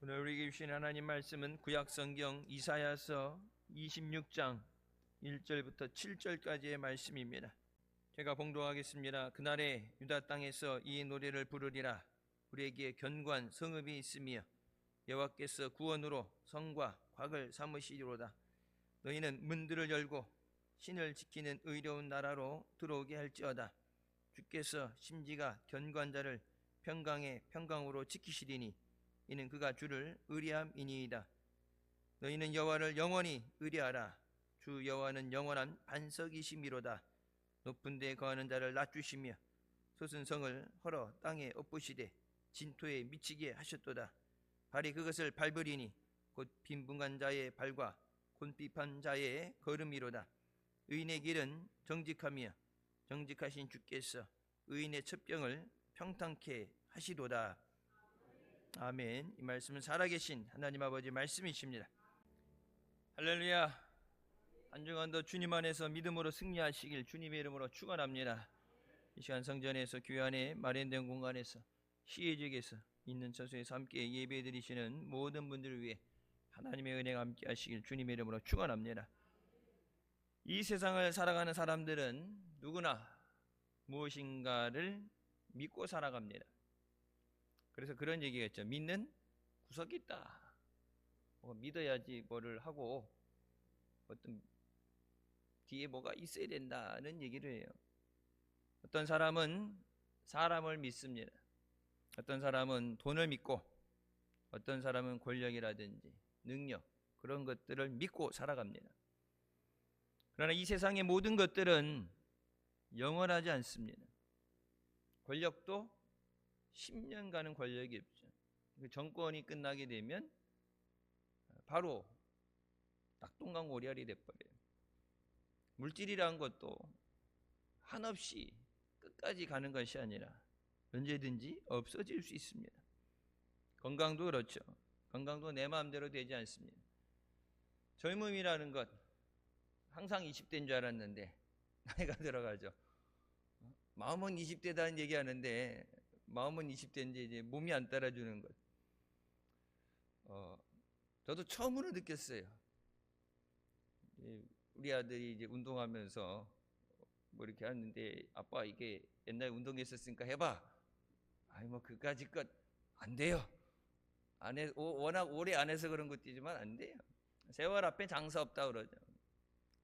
오늘 우리에게 주신 하나님 말씀은 구약성경 이사야서 26장 1절부터 7절까지의 말씀입니다. 제가 봉독하겠습니다. 그날에 유다 땅에서 이 노래를 부르리라. 우리에게 견고한 성읍이 있으며 여호와께서 구원으로 성과 곽을 삼으시리로다. 너희는 문들을 열고 신을 지키는 의로운 나라로 들어오게 할지어다. 주께서 심지가 견고한 자를 평강의 평강으로 지키시리니 이는 그가 주를 의리함이니이다. 너희는 여호와를 영원히 의리하라. 주 여호와는 영원한 반석이시미로다. 높은 데에 거하는 자를 낮추시며 솟은 성을 헐어 땅에 엎으시되 진토에 미치게 하셨도다. 발이 그것을 밟으리니 곧 빈궁한 자의 발과 곤핍한 자의 걸음이로다. 의인의 길은 정직하며 정직하신 주께서 의인의 첩경을 평탄케 하시도다. 아멘. 이 말씀은 살아계신 하나님 아버지 말씀이십니다. 할렐루야. 한 주간도 주님 안에서 믿음으로 승리하시길 주님의 이름으로 축원합니다. 이 시간 성전에서 교회 안에 마련된 공간에서 시혜직에서 있는 처소에서 함께 예배드리시는 모든 분들을 위해 하나님의 은혜가 함께 하시길 주님의 이름으로 축원합니다. 이 세상을 살아가는 사람들은 누구나 무엇인가를 믿고 살아갑니다. 그래서 그런 얘기가 있죠. 믿는 구석이 있다. 믿어야지 뭐를 하고 어떤 뒤에 뭐가 있어야 된다는 얘기를 해요. 어떤 사람은 사람을 믿습니다. 어떤 사람은 돈을 믿고, 어떤 사람은 권력이라든지 능력, 그런 것들을 믿고 살아갑니다. 그러나 이 세상의 모든 것들은 영원하지 않습니다. 권력도 10년 가는 권력이 없죠. 정권이 끝나게 되면 바로 낙동강 오리알이 돼버려요. 물질이라는 것도 한없이 끝까지 가는 것이 아니라 언제든지 없어질 수 있습니다. 건강도 그렇죠. 건강도 내 마음대로 되지 않습니다. 젊음이라는 것, 항상 20대인 줄 알았는데 나이가 들어가죠. 마음은 20대다는 얘기하는데 마음은 20대인데 이제 몸이 안 따라주는 것. 저도 처음으로 느꼈어요. 우리 아들이 이제 운동하면서 뭐 이렇게 하는데, 아빠 이게 옛날에 운동했었으니까 해봐. 아니 뭐 그까짓 것 안 돼요. 안 해, 워낙 오래 안 해서 그런 것이지만 안 돼요. 세월 앞에 장사 없다 그러죠.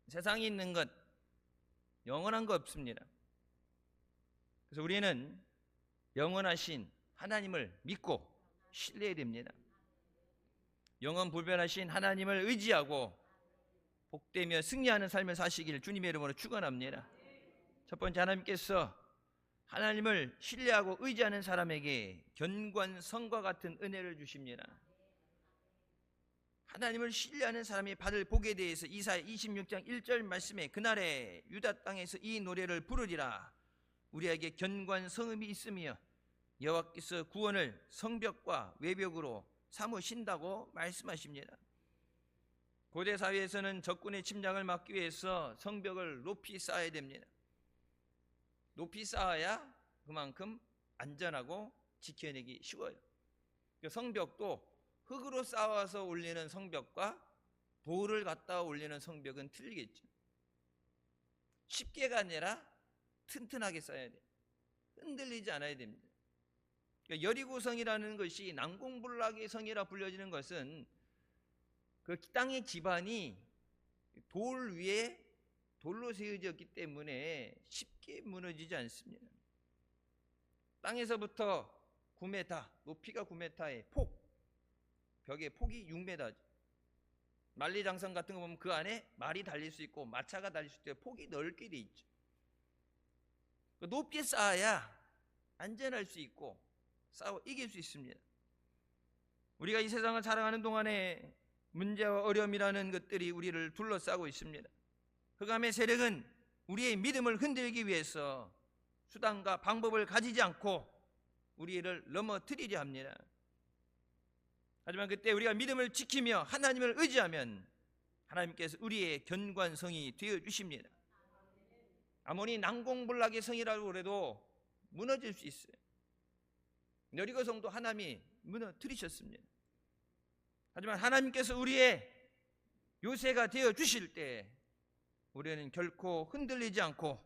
세상에 있는 것 영원한 거 없습니다. 그래서 우리는 영원하신 하나님을 믿고 신뢰해야 됩니다. 영원 불변하신 하나님을 의지하고 복되며 승리하는 삶을 사시기를 주님의 이름으로 축원합니다. 첫 번째, 하나님께서 하나님을 신뢰하고 의지하는 사람에게 견고한 성과 같은 은혜를 주십니다. 하나님을 신뢰하는 사람이 받을 복에 대해서 이사야 26장 1절 말씀에 그날에 유다 땅에서 이 노래를 부르리라. 우리에게 견고한 성읍이 있으며 여호와께서 구원을 성벽과 외벽으로 삼으신다고 말씀하십니다. 고대 사회에서는 적군의 침략을 막기 위해서 성벽을 높이 쌓아야 됩니다. 높이 쌓아야 그만큼 안전하고 지켜내기 쉬워요. 성벽도 흙으로 쌓아서 올리는 성벽과 돌을 갖다 올리는 성벽은 틀리겠죠. 쉽게가 아니라 튼튼하게 쌓아야 돼요. 흔들리지 않아야 됩니다. 여리고성이라는 것이 난공불락의 성이라 불려지는 것은 그 땅의 기반이 돌 위에 돌로 세워졌기 때문에 쉽게 무너지지 않습니다. 땅에서부터 9m, 높이가 9m의 벽의 폭이 6m죠. 만리장성 같은 거 보면 그 안에 말이 달릴 수 있고 마차가 달릴 수 있고 폭이 넓게 돼 있죠. 높게 쌓아야 안전할 수 있고 싸워 이길 수 있습니다. 우리가 이 세상을 살아가는 동안에 문제와 어려움이라는 것들이 우리를 둘러싸고 있습니다. 흑암의 세력은 우리의 믿음을 흔들기 위해서 수단과 방법을 가지지 않고 우리를 넘어뜨리려 합니다. 하지만 그때 우리가 믿음을 지키며 하나님을 의지하면 하나님께서 우리의 견고한 성이 되어 주십니다. 아무리 난공불락의 성이라고 해도 무너질 수 있어요. 여리고성도 하나님이 무너뜨리셨습니다. 하지만 하나님께서 우리의 요새가 되어 주실 때 우리는 결코 흔들리지 않고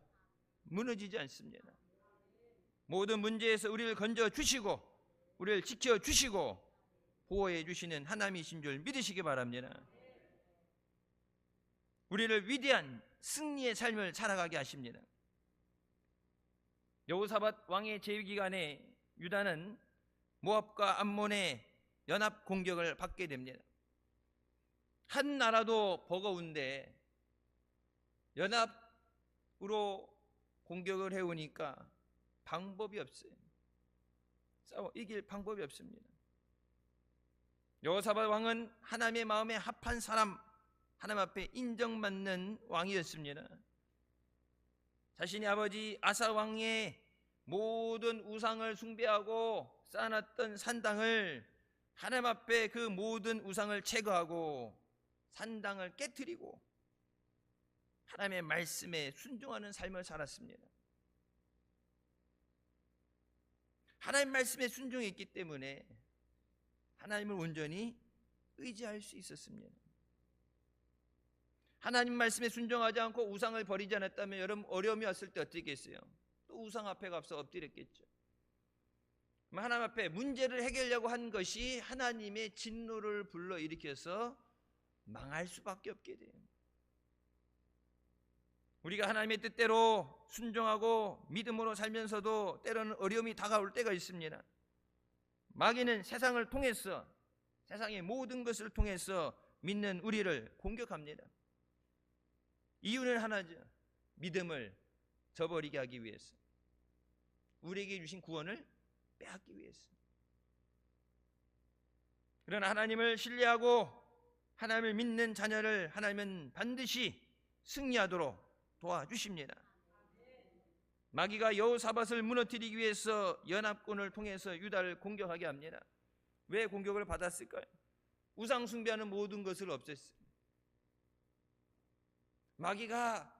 무너지지 않습니다. 모든 문제에서 우리를 건져 주시고 우리를 지켜 주시고 보호해 주시는 하나님이신 줄 믿으시기 바랍니다. 우리를 위대한 승리의 삶을 살아가게 하십니다. 여호사밧 왕의 재위 기간에 유다는 모압과 암몬의 연합 공격을 받게 됩니다. 한 나라도 버거운데 연합으로 공격을 해오니까 방법이 없어요. 싸워 이길 방법이 없습니다. 여호사밧 왕은 하나님의 마음에 합한 사람, 하나님 앞에 인정받는 왕이었습니다. 자신의 아버지 아사 왕의 모든 우상을 숭배하고 쌓아놨던 산당을 하나님 앞에 그 모든 우상을 제거하고 산당을 깨뜨리고 하나님의 말씀에 순종하는 삶을 살았습니다. 하나님 말씀에 순종했기 때문에 하나님을 온전히 의지할 수 있었습니다. 하나님 말씀에 순종하지 않고 우상을 버리지 않았다면 여러분 어려움이 왔을 때 어떻게 했어요? 또 우상 앞에 가서 엎드렸겠죠. 하나님 앞에 문제를 해결하려고 한 것이 하나님의 진노를 불러일으켜서 망할 수밖에 없게 돼요. 우리가 하나님의 뜻대로 순종하고 믿음으로 살면서도 때로는 어려움이 다가올 때가 있습니다. 마귀는 세상을 통해서 세상의 모든 것을 통해서 믿는 우리를 공격합니다. 이유는 하나죠. 믿음을 저버리게 하기 위해서, 우리에게 주신 구원을 빼앗기 위해서. 그러나 하나님을 신뢰하고 하나님을 믿는 자녀를 하나님은 반드시 승리하도록 도와주십니다. 마귀가 여호사밧을 무너뜨리기 위해서 연합군을 통해서 유다를 공격하게 합니다. 왜 공격을 받았을까요? 우상 숭배하는 모든 것을 없앴어요. 마귀가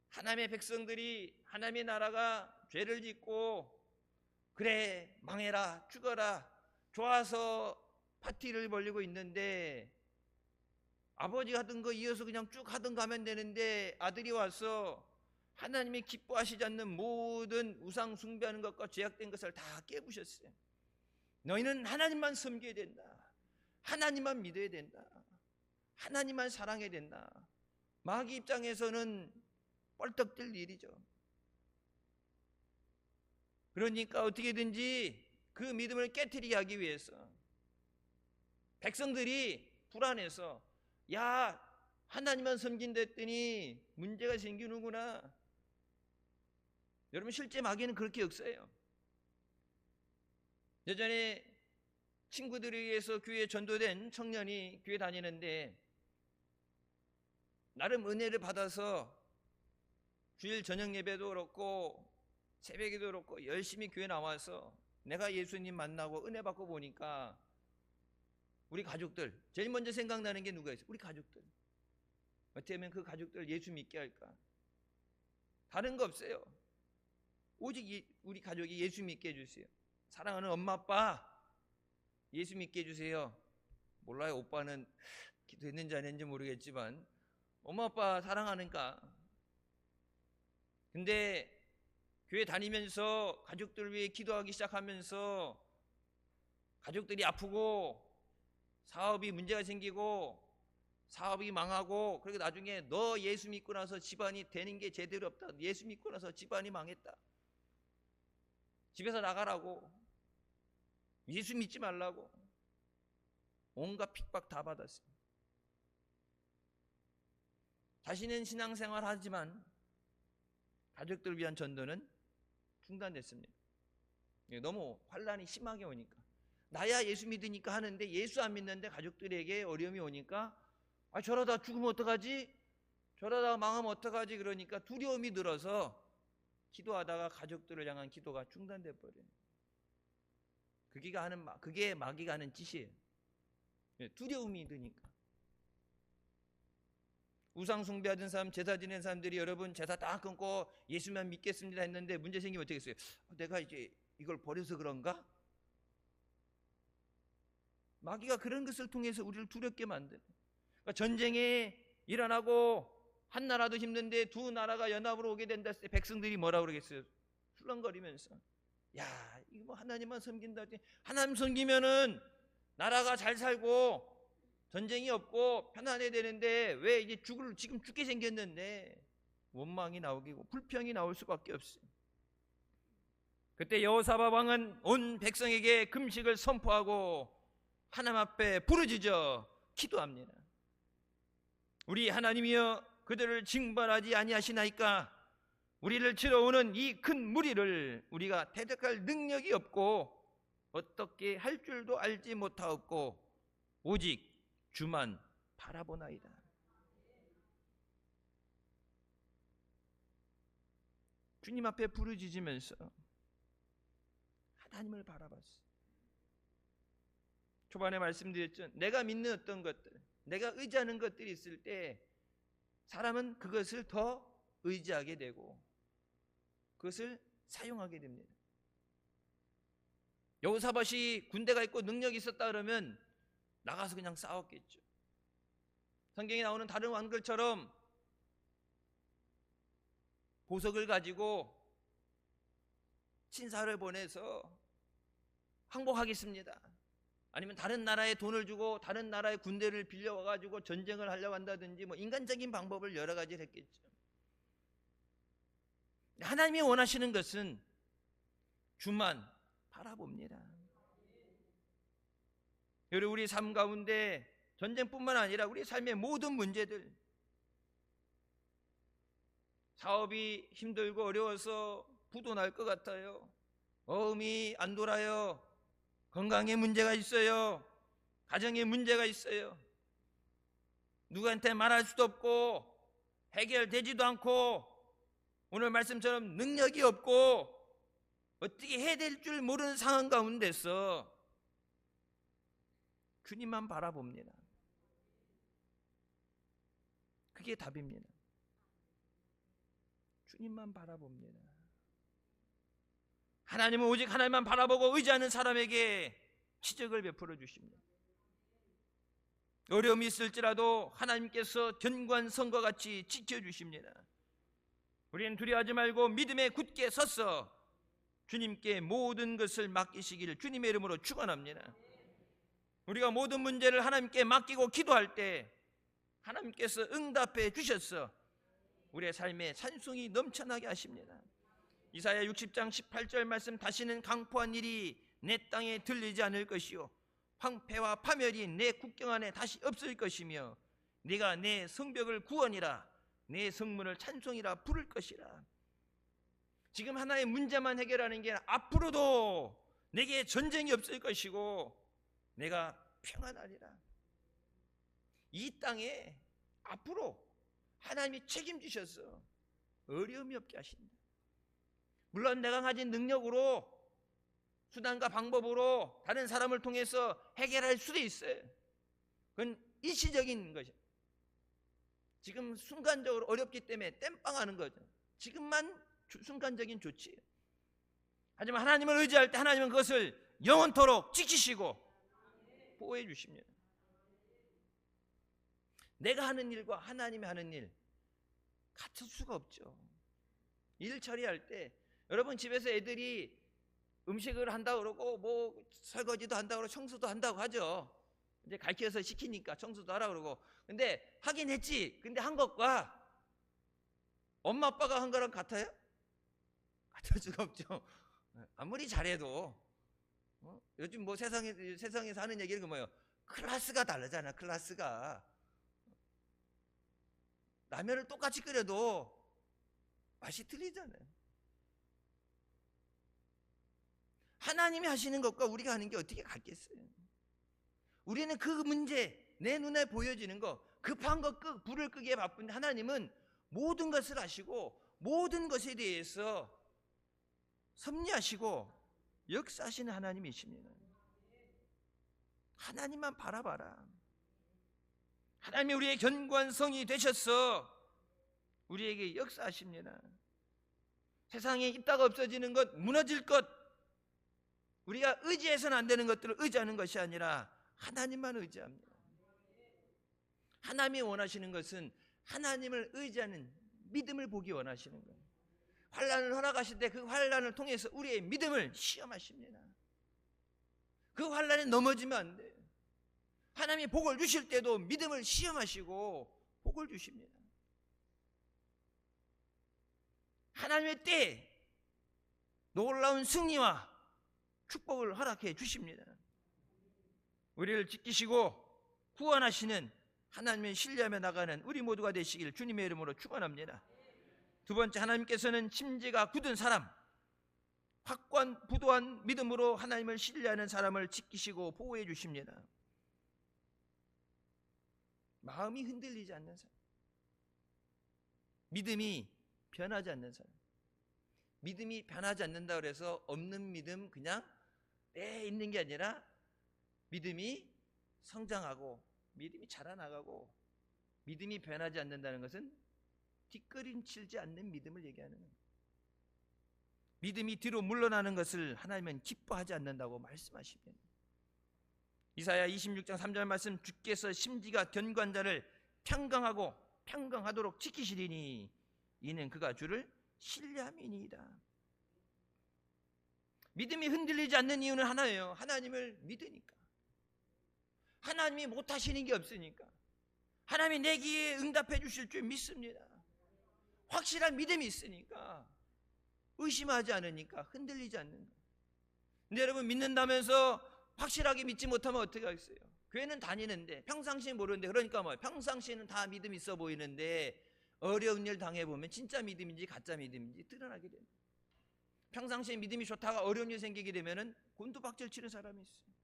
하나님의 백성들이, 하나님의 나라가 죄를 짓고 그래 망해라 죽어라 좋아서 파티를 벌리고 있는데 아버지가 하던 거 이어서 그냥 쭉 하던 가면 되는데 아들이 와서 하나님이 기뻐하시지 않는 모든 우상 숭배하는 것과 죄악된 것을 다 깨부셨어요. 너희는 하나님만 섬겨야 된다. 하나님만 믿어야 된다. 하나님만 사랑해야 된다. 마귀 입장에서는 뻘떡 뛸 일이죠. 그러니까 어떻게든지 그 믿음을 깨트리게 하기 위해서 백성들이 불안해서 야 하나님만 섬긴다 했더니 문제가 생기는구나. 여러분 실제 마귀는 그렇게 역사해요. 예전에 친구들에 의해서 교회에 전도된 청년이 교회 다니는데 나름 은혜를 받아서 주일 저녁 예배도 그렇고 새벽에도 그렇고 열심히 교회 나와서 내가 예수님 만나고 은혜 받고 보니까 우리 가족들, 제일 먼저 생각나는 게 누가 있어요? 우리 가족들. 어떻게 하면 그 가족들을 예수 믿게 할까? 다른 거 없어요. 오직 우리 가족이 예수 믿게 해주세요. 사랑하는 엄마 아빠 예수 믿게 해주세요. 몰라요. 오빠는 기도했는지 안 했는지 모르겠지만 엄마 아빠 사랑하니까. 근데 교회 다니면서 가족들 위해 기도하기 시작하면서 가족들이 아프고 사업이 문제가 생기고 사업이 망하고 그리고 나중에 너 예수 믿고 나서 집안이 되는 게 제대로 없다. 예수 믿고 나서 집안이 망했다. 집에서 나가라고. 예수 믿지 말라고. 온갖 핍박 다 받았어요. 자신은 신앙생활 하지만 가족들을 위한 전도는 중단됐습니다. 너무 환란이 심하게 오니까. 나야 예수 믿으니까 하는데 예수 안 믿는데 가족들에게 어려움이 오니까 저러다 죽으면 어떡하지? 저러다 망하면 어떡하지? 그러니까 두려움이 들어서 기도하다가 가족들을 향한 기도가 중단돼 버려요. 그게 마귀가 하는 짓이에요. 두려움이 드니까. 우상 숭배하던 사람, 제사 지낸 사람들이 여러분 제사 다 끊고 예수만 믿겠습니다 했는데 문제 생기면 어떻게 했어요? 내가 이제 이걸 버려서 그런가? 마귀가 그런 것을 통해서 우리를 두렵게 만드는. 그러니까 전쟁에 일어나고 한 나라도 힘든데 두 나라가 연합으로 오게 된다 했을 때 백성들이 뭐라고 그러겠어요? 술렁거리면서, 야, 이거 뭐 하나님만 섬긴다 했더니, 하나님 섬기면은 나라가 잘 살고 전쟁이 없고 편안해야 되는데 왜 이제 지금 죽게 생겼는데, 원망이 나오고 불평이 나올 수밖에 없어요. 그때 여호사밧 왕은 온 백성에게 금식을 선포하고 하나님 앞에 부르짖어 기도합니다. 우리 하나님이여, 그들을 징벌하지 아니하시나이까? 우리를 치러 오는 이 큰 무리를 우리가 대적할 능력이 없고 어떻게 할 줄도 알지 못하옵고 오직 주만 바라보나이다. 주님 앞에 부르짖으면서 하나님을 바라봤어요. 초반에 말씀드렸죠. 내가 믿는 어떤 것들, 내가 의지하는 것들이 있을 때 사람은 그것을 더 의지하게 되고 그것을 사용하게 됩니다. 여호사밧이 군대가 있고 능력이 있었다 그러면 나가서 그냥 싸웠겠죠. 성경에 나오는 다른 왕들처럼 보석을 가지고 신사를 보내서 항복하겠습니다, 아니면 다른 나라에 돈을 주고 다른 나라의 군대를 빌려와가지고 전쟁을 하려고 한다든지 뭐 인간적인 방법을 여러 가지를 했겠죠. 하나님이 원하시는 것은 주만 바라봅니다. 여러분, 우리 삶 가운데 전쟁뿐만 아니라 우리 삶의 모든 문제들, 사업이 힘들고 어려워서 부도 날 것 같아요. 어음이 안 돌아요. 건강에 문제가 있어요. 가정에 문제가 있어요. 누구한테 말할 수도 없고 해결되지도 않고 오늘 말씀처럼 능력이 없고 어떻게 해야 될 줄 모르는 상황 가운데서 주님만 바라봅니다. 그게 답입니다. 주님만 바라봅니다. 하나님은 오직 하나님만 바라보고 의지하는 사람에게 기적을 베풀어 주십니다. 어려움이 있을지라도 하나님께서 견고한 성과 같이 지켜주십니다. 우리는 두려워하지 말고 믿음에 굳게 서서 주님께 모든 것을 맡기시기를 주님의 이름으로 축원합니다. 우리가 모든 문제를 하나님께 맡기고 기도할 때 하나님께서 응답해 주셔서 우리의 삶에 찬송이 넘쳐나게 하십니다. 이사야 60장 18절 말씀, 다시는 강포한 일이 내 땅에 들리지 않을 것이요 황폐와 파멸이 내 국경 안에 다시 없을 것이며 네가 내 성벽을 구원이라 내 성문을 찬송이라 부를 것이라. 지금 하나의 문제만 해결하는 게 아니라 앞으로도 내게 전쟁이 없을 것이고 내가 평안하리라. 이 땅에 앞으로 하나님이 책임지셔서 어려움이 없게 하신다. 물론 내가 가진 능력으로 수단과 방법으로 다른 사람을 통해서 해결할 수도 있어요. 그건 일시적인 것이에요. 지금 순간적으로 어렵기 때문에 땜빵하는 거죠. 지금만 순간적인 조치예요. 하지만 하나님을 의지할 때 하나님은 그것을 영원토록 지키시고 보호해 주십니다. 내가 하는 일과 하나님이 하는 일 같을 수가 없죠. 일 처리할 때 여러분 집에서 애들이 음식을 한다고 그러고 뭐 설거지도 한다고 그러고 청소도 한다고 하죠. 이제 가르쳐서 시키니까 청소도 하라고 그러고. 근데 하긴 했지. 근데 한 것과 엄마 아빠가 한 거랑 같아요? 같을 수가 없죠. 아무리 잘해도 요즘 뭐 세상에서 하는 얘기는 그 뭐예요? 클래스가 다르잖아. 클래스가 라면을 똑같이 끓여도 맛이 틀리잖아요. 하나님이 하시는 것과 우리가 하는 게 어떻게 같겠어요? 우리는 그 문제, 내 눈에 보여지는 거, 급한 거 불을 끄기에 바쁜데 하나님은 모든 것을 아시고 모든 것에 대해서 섭리하시고 역사하시는 하나님이십니다. 하나님만 바라봐라. 하나님이 우리의 견고한 성이 되셔서 우리에게 역사하십니다. 세상에 있다가 없어지는 것, 무너질 것, 우리가 의지해서는 안 되는 것들을 의지하는 것이 아니라 하나님만 의지합니다. 하나님이 원하시는 것은 하나님을 의지하는 믿음을 보기 원하시는 거예요. 환난을 허락하실 때 그 환난을 통해서 우리의 믿음을 시험하십니다. 그 환난에 넘어지면 안 돼요. 하나님이 복을 주실 때도 믿음을 시험하시고 복을 주십니다. 하나님의 때에 놀라운 승리와 축복을 허락해 주십니다. 우리를 지키시고 구원하시는 하나님을 신뢰하며 나가는 우리 모두가 되시길 주님의 이름으로 축원합니다. 두 번째, 하나님께서는 심지가 굳은 사람, 확고한 믿음으로 하나님을 신뢰하는 사람을 지키시고 보호해 주십니다. 마음이 흔들리지 않는 사람, 믿음이 변하지 않는 사람. 믿음이 변하지 않는다 그래서 없는 믿음 그냥 있는 게 아니라 믿음이 성장하고 믿음이 자라나가고 믿음이 변하지 않는다는 것은 뒷걸음치지 않는 믿음을 얘기하는 거예요. 믿음이 뒤로 물러나는 것을 하나님은 기뻐하지 않는다고 말씀하십니다. 이사야 26장 3절 말씀, 주께서 심지가 견고한 자를 평강하도록 지키시리니 이는 그가 주를 신뢰함이니이다. 믿음이 흔들리지 않는 이유는 하나예요. 하나님을 믿으니까. 하나님이 못하시는 게 없으니까. 하나님이 내 기회에 응답해 주실 줄 믿습니다. 확실한 믿음이 있으니까, 의심하지 않으니까 흔들리지 않는 거예요. 근데 여러분, 믿는다면서 확실하게 믿지 못하면 어떻게 하겠어요? 교회는 다니는데 평상시에 모르는데, 그러니까 평상시에는 다 믿음 있어 보이는데 어려운 일 당해보면 진짜 믿음인지 가짜 믿음인지 드러나게 됩니다. 평상시에 믿음이 좋다가 어려운 일 생기게 되면 곤두박질 치는 사람이 있어요.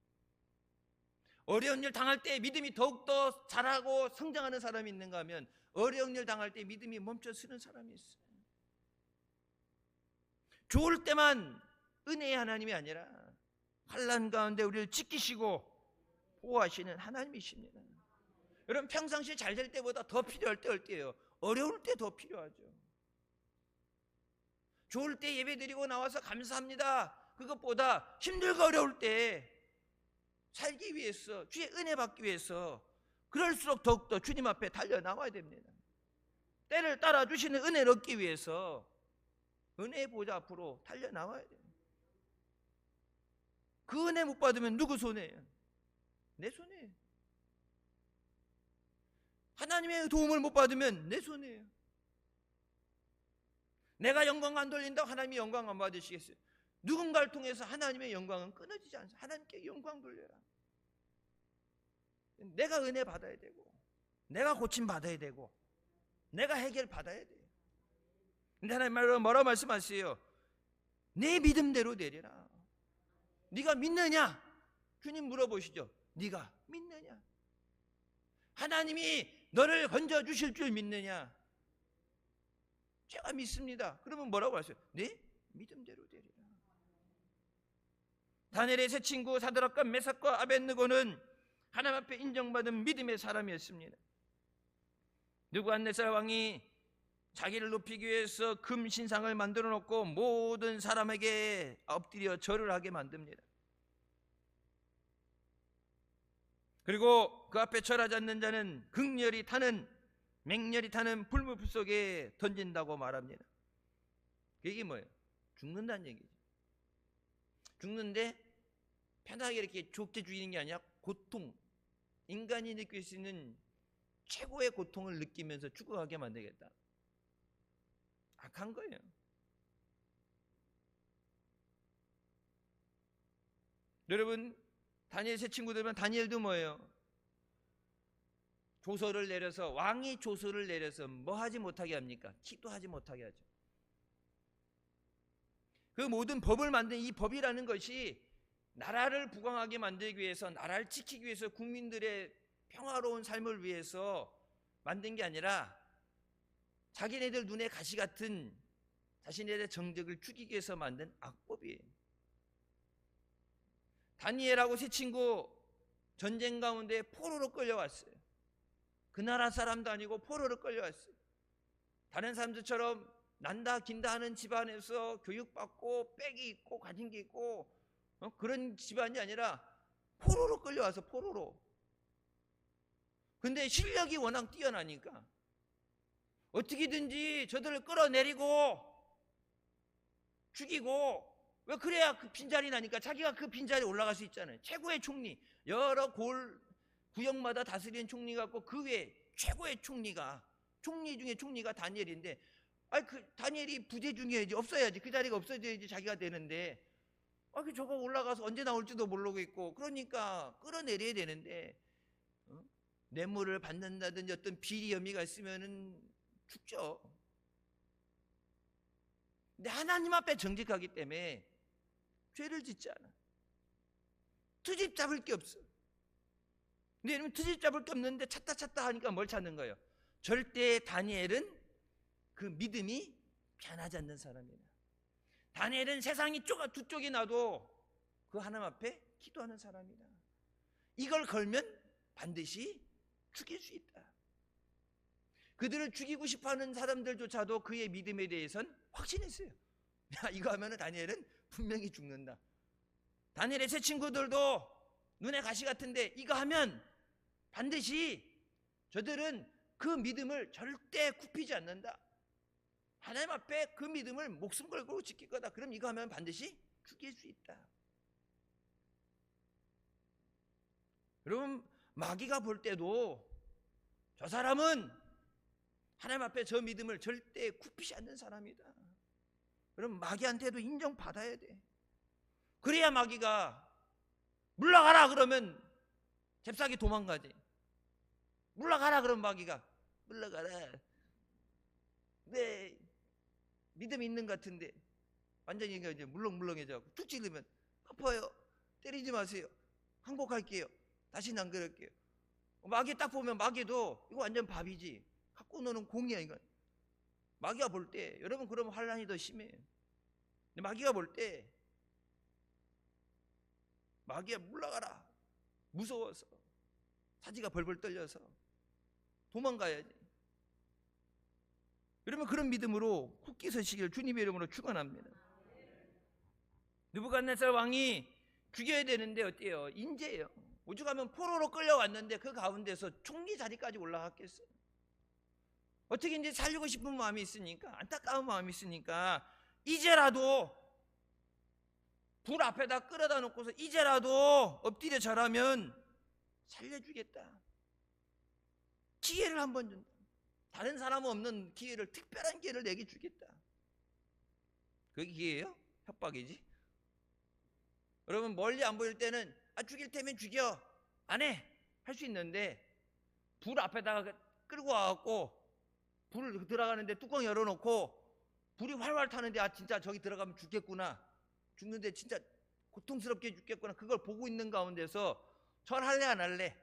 어려운 일 당할 때 믿음이 더욱더 자라고 성장하는 사람이 있는가 하면 어려운 일 당할 때 믿음이 멈춰서는 사람이 있어요. 좋을 때만 은혜의 하나님이 아니라 환난 가운데 우리를 지키시고 보호하시는 하나님이십니다. 여러분, 평상시에 잘 될 때보다 더 필요할 때 어때요? 어려울 때 더 필요하죠. 좋을 때 예배 드리고 나와서 감사합니다, 그것보다 힘들고 어려울 때 살기 위해서, 주의 은혜 받기 위해서 그럴수록 더욱더 주님 앞에 달려나와야 됩니다. 때를 따라 주시는 은혜를 얻기 위해서 은혜의 보좌 앞으로 달려나와야 돼요. 그 은혜 못 받으면 누구 손해예요? 내 손해예요. 하나님의 도움을 못 받으면 내 손해예요. 내가 영광 안 돌린다고 하나님이 영광 안 받으시겠어요? 누군가를 통해서 하나님의 영광은 끊어지지 않습니다. 하나님께 영광 돌려라. 내가 은혜 받아야 되고, 내가 고침 받아야 되고, 내가 해결 받아야 돼요. 근데 하나님 뭐라고 말씀하세요? 내 믿음대로 되리라. 네가 믿느냐? 주님 물어보시죠. 네가 믿느냐? 하나님이 너를 건져주실 줄 믿느냐? 제가 믿습니다. 그러면 뭐라고 하세요? 네? 믿음대로 되리라. 다니엘의 세 친구 사드락과 메삭과 아벳느고는 하나님 앞에 인정받은 믿음의 사람이었습니다. 느부갓네살 왕이 자기를 높이기 위해서 금 신상을 만들어 놓고 모든 사람에게 엎드려 절을 하게 만듭니다. 그리고 그 앞에 절하지 않는 자는 맹렬히 타는 불물 속에 던진다고 말합니다. 이게 뭐예요? 죽는다는 얘기죠. 죽는데 편하게 이렇게 좋게 죽이는 게 아니라 고통, 인간이 느낄 수 있는 최고의 고통을 느끼면서 죽어가게 만들겠다. 악한 거예요. 여러분, 다니엘 세 친구들은, 다니엘도 뭐예요? 조서를 내려서, 왕이 조서를 내려서 뭐 하지 못하게 합니까? 기도하지 못하게 하죠. 그 모든 법을 만든 이 법이라는 것이 나라를 부강하게 만들기 위해서, 나라를 지키기 위해서, 국민들의 평화로운 삶을 위해서 만든 게 아니라 자기네들 눈에 가시 같은 자신의 정적을 죽이기 위해서 만든 악법이에요. 다니엘하고 세 친구 전쟁 가운데 포로로 끌려왔어요. 그 나라 사람도 아니고 포로로 끌려왔어요. 다른 사람들처럼 난다 긴다 하는 집안에서 교육받고 빽이 있고 가진 게 있고 그런 집안이 아니라 포로로 끌려와서 포로로. 근데 실력이 워낙 뛰어나니까 어떻게든지 저들을 끌어내리고 죽이고, 왜 그래야 그 빈자리 나니까 자기가 그 빈자리에 올라갈 수 있잖아요. 최고의 총리, 여러 구역마다 다스리는 총리가 있고 그 외에 최고의 총리 중에 총리가 다니엘인데, 그 다니엘이 부재 중이어야지, 없어야지, 그 자리가 없어져야지 자기가 되는데, 저거 올라가서 언제 나올지도 모르고 있고, 그러니까 끌어내려야 되는데, 뇌물을 받는다든지 어떤 비리 혐의가 있으면은 죽죠. 근데 하나님 앞에 정직하기 때문에 죄를 짓지 않아. 트집 잡을 게 없어. 근데 여러분, 트집 잡을 게 없는데 찾다 하니까 뭘 찾는 거예요? 절대 다니엘은 그 믿음이 변하지 않는 사람이다. 다니엘은 세상이 두 쪽이 나도 그 하나님 앞에 기도하는 사람이다. 이걸 걸면 반드시 죽일 수 있다. 그들을 죽이고 싶어하는 사람들조차도 그의 믿음에 대해서는 확신했어요. 이거 하면 다니엘은 분명히 죽는다. 다니엘의 세 친구들도 눈에 가시 같은데 이거 하면 반드시 저들은 그 믿음을 절대 굽히지 않는다. 하나님 앞에 그 믿음을 목숨 걸고 지킬 거다. 그럼 이거 하면 반드시 죽일 수 있다. 여러분, 마귀가 볼 때도 저 사람은 하나님 앞에 저 믿음을 절대 굽히지 않는 사람이다. 그럼 마귀한테도 인정받아야 돼. 그래야 마귀가 물러가라 그러면 잽싸게 도망가지. 물러가라 그러면 마귀가 물러가라. 네, 믿음 있는 것 같은데 완전히 이제 물렁물렁해져. 툭 찌르면 아파요. 때리지 마세요. 항복할게요. 다시는 안 그럴게요. 마귀 딱 보면 마귀도 이거 완전 밥이지. 갖고 노는 공이야 이건. 마귀가 볼 때, 여러분 그러면 환란이 더 심해요. 근데 마귀가 볼 때, 마귀야 물러가라. 무서워서 사지가 벌벌 떨려서 도망가야지. 여러분 그런 믿음으로 굳게 서시기를 주님의 이름으로 축원합니다. 느부갓네살 왕이 죽여야 되는데 어때요? 인재예요. 오죽하면 포로로 끌려왔는데 그 가운데서 총리 자리까지 올라갔겠어요. 어떻게 이제 살리고 싶은 마음이 있으니까, 안타까운 마음이 있으니까 이제라도 불 앞에다 끌어다 놓고서 이제라도 엎드려 절하면 살려주겠다. 기회를 한번 준다. 다른 사람 없는 기회를, 특별한 기회를 내게 주겠다. 그게 기회예요? 협박이지. 여러분 멀리 안 보일 때는 죽일 테면 죽여, 안 해, 할 수 있는데 불 앞에다가 끌고 와갖고 불 들어가는데 뚜껑 열어놓고 불이 활활 타는데 진짜 저기 들어가면 죽겠구나, 죽는데 진짜 고통스럽게 죽겠구나, 그걸 보고 있는 가운데서 절할래 안 할래?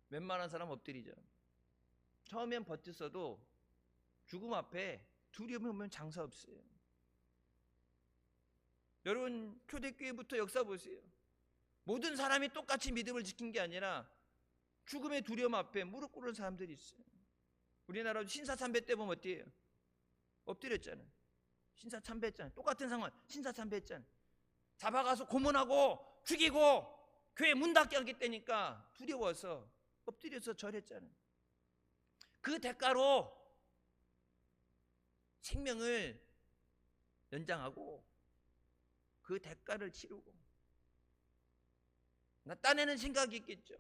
웬만한 사람 엎드리죠. 처음엔 버텼어도 죽음 앞에 두려움이 오면 장사 없어요. 여러분 초대교회부터 역사 보세요. 모든 사람이 똑같이 믿음을 지킨 게 아니라 죽음의 두려움 앞에 무릎 꿇은 사람들이 있어요. 우리나라 신사참배 때 보면 어때요? 엎드렸잖아요. 신사참배했잖아요. 똑같은 상황, 신사참배했잖아요. 잡아가서 고문하고 죽이고 교회 문 닫게 하겠다니까 두려워서 엎드려서 절했잖아요. 그 대가로 생명을 연장하고 그 대가를 치르고, 나 딴에는 생각이 있겠죠.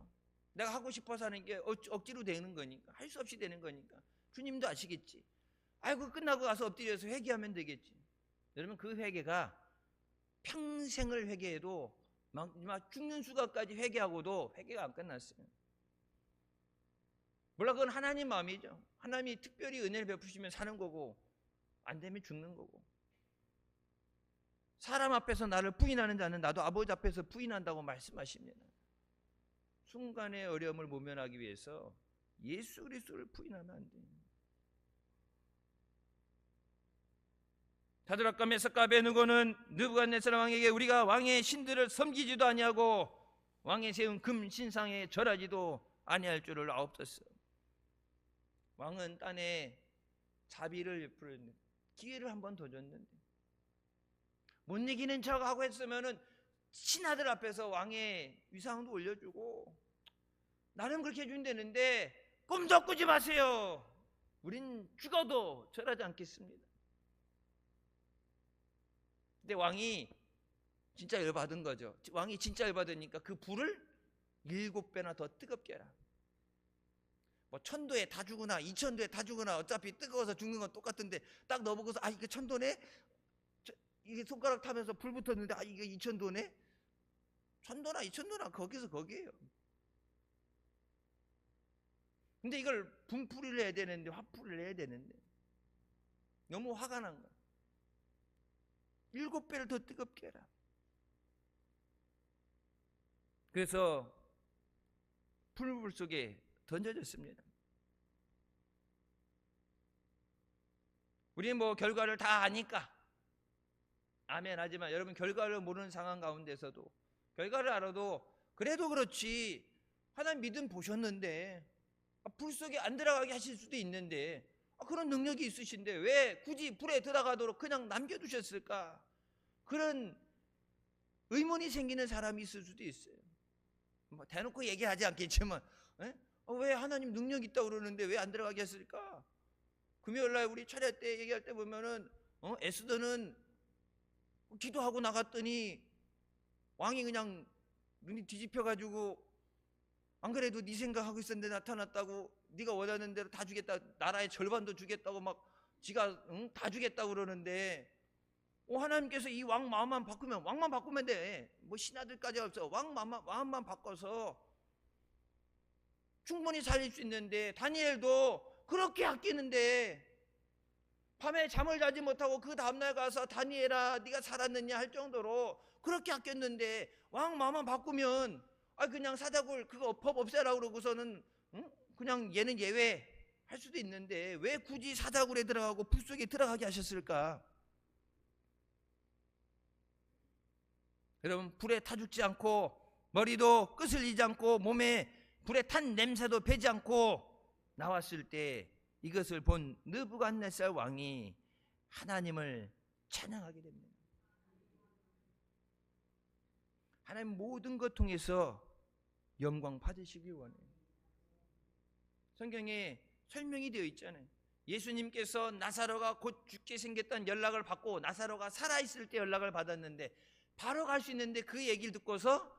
내가 하고 싶어서 하는 게 억지로 되는 거니까, 할 수 없이 되는 거니까. 주님도 아시겠지. 아이고 끝나고 가서 엎드려서 회개하면 되겠지. 여러분 그 회개가 평생을 회개해도 막 죽는 수가까지 회개하고도 회개가 안 끝났어요. 물론 그건 하나님 마음이죠. 하나님이 특별히 은혜를 베푸시면 사는 거고 안 되면 죽는 거고. 사람 앞에서 나를 부인하는 자는 나도 아버지 앞에서 부인한다고 말씀하십니다. 순간의 어려움을 모면하기 위해서 예수 그리스도를 부인하면 안 돼요. 사드락과 메삭과 아베느고는 느부갓네살 왕에게 우리가 왕의 신들을 섬기지도 아니하고 왕의 세운 금 신상에 절하지도 아니할 줄을 아옵소서. 왕은 딴에 자비를 베풀었는데, 기회를 한 번 더 줬는데 못 이기는 척하고 했으면은 신하들 앞에서 왕의 위상도 올려주고 나는 그렇게 해준다는데 꿈도 꾸지 마세요. 우린 죽어도 절하지 않겠습니다. 근데 왕이 진짜 열받은 거죠. 왕이 진짜 열받으니까 그 불을 7배나 더 뜨겁게 해라. 뭐 1000도에 다 죽으나 2000도에 다 죽으나 어차피 뜨거워서 죽는 건 똑같은데 딱 넣어보고서 아 이게 1000도네? 이게 손가락 타면서 불 붙었는데 아 이게 2000도네? 1000도나 2000도나 거기서 거기에요. 근데 이걸 분풀이를 해야 되는데 화풀이를 해야 되는데 너무 화가 난 거야. 7배를 더 뜨겁게 해라. 그래서 불 속에 던져졌습니다. 우리는 뭐 결과를 다 아니까 아멘 하지만 여러분 결과를 모르는 상황 가운데서도 결과를 알아도 그래도 그렇지 하나님 믿음 보셨는데 불 속에 안 들어가게 하실 수도 있는데 그런 능력이 있으신데 왜 굳이 불에 들어가도록 그냥 남겨두셨을까? 그런 의문이 생기는 사람이 있을 수도 있어요. 뭐 대놓고 얘기하지 않겠지만 왜 하나님 능력 있다고 그러는데 왜 안 들어가게 했을까? 금요일날 우리 차례 때 얘기할 때 보면은 에스더는 기도하고 나갔더니 왕이 그냥 눈이 뒤집혀가지고 안 그래도 네 생각하고 있었는데 나타났다고 네가 원하는 대로 다 주겠다 나라의 절반도 주겠다고 막 지가 다 주겠다고 그러는데 하나님께서 이 왕 마음만 바꾸면 왕만 바꾸면 돼. 뭐 신하들까지 없어. 왕 마음만 바꿔서 충분히 살릴 수 있는데 다니엘도 그렇게 아끼는데 밤에 잠을 자지 못하고 그 다음날 가서 다니엘아 네가 살았느냐 할 정도로 그렇게 아꼈는데 왕 마음만 바꾸면 그냥 사자굴 그거 법 없애라고 그러고서는 그냥 얘는 예외 할 수도 있는데 왜 굳이 사자굴에 들어가고 불 속에 들어가게 하셨을까? 여러분 불에 타 죽지 않고 머리도 끄슬리지 않고 몸에 불에 탄 냄새도 배지 않고 나왔을 때 이것을 본 느부갓네살 왕이 하나님을 찬양하게 됩니다. 하나님 모든 것 통해서 영광 받으시길 원해요. 성경에 설명이 되어 있잖아요. 예수님께서 나사로가 곧 죽게 생겼다는 연락을 받고 나사로가 살아있을 때 연락을 받았는데 바로 갈 수 있는데 그 얘기를 듣고서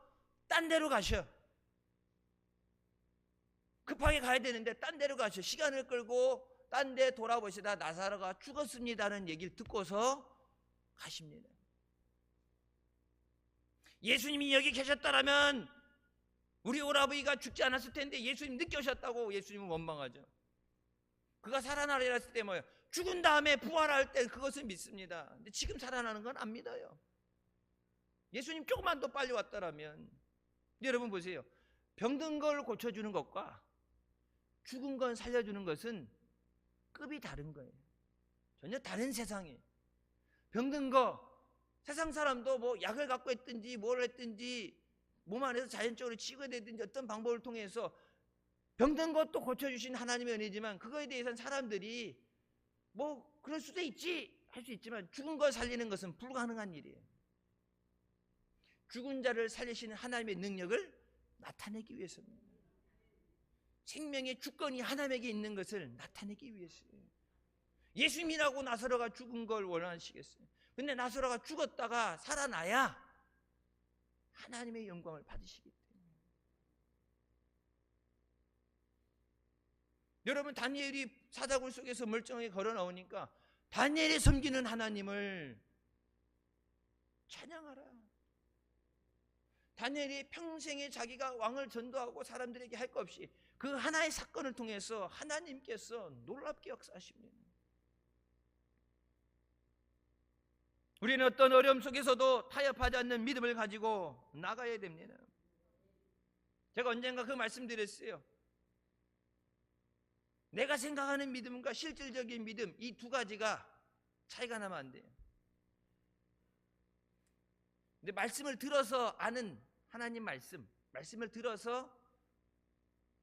딴 데로 가셔. 급하게 가야 되는데 딴 데로 가셔. 시간을 끌고 딴 데 돌아보시다 나사로가 죽었습니다는 얘기를 듣고서 가십니다. 예수님이 여기 계셨다라면 우리 오라버니가 죽지 않았을 텐데 예수님 늦게 오셨다고 예수님은 원망하죠. 그가 살아나리라 했을 때 뭐예요? 죽은 다음에 부활할 때 그것을 믿습니다. 근데 지금 살아나는 건 안 믿어요. 예수님 조금만 더 빨리 왔다라면 여러분 보세요. 병든 걸 고쳐주는 것과 죽은 건 살려주는 것은 급이 다른 거예요. 전혀 다른 세상이에요. 병든 거 세상 사람도 뭐 약을 갖고 했든지 뭘 했든지 몸 안에서 자연적으로 치유되든지 어떤 방법을 통해서 병든 것도 고쳐주신 하나님의 은혜지만 그거에 대해서는 사람들이 뭐 그럴 수도 있지 할 수 있지만 죽은 걸 살리는 것은 불가능한 일이에요. 죽은 자를 살리시는 하나님의 능력을 나타내기 위해서입니다. 생명의 주권이 하나님에게 있는 것을 나타내기 위해서예요. 예수님이라고 나사로가 죽은 걸 원하시겠어요? 근데 나사로가 죽었다가 살아나야 하나님의 영광을 받으시기 때문에. 여러분 다니엘이 사자굴 속에서 멀쩡하게 걸어 나오니까 다니엘이 섬기는 하나님을 찬양하라. 다니엘이 평생에 자기가 왕을 전도하고 사람들에게 할 것 없이 그 하나의 사건을 통해서 하나님께서 놀랍게 역사하십니다. 우리는 어떤 어려움 속에서도 타협하지 않는 믿음을 가지고 나가야 됩니다. 제가 언젠가 그 말씀드렸어요. 내가 생각하는 믿음과 실질적인 믿음 이 두 가지가 차이가 나면 안 돼요. 근데 말씀을 들어서 아는 하나님 말씀을 들어서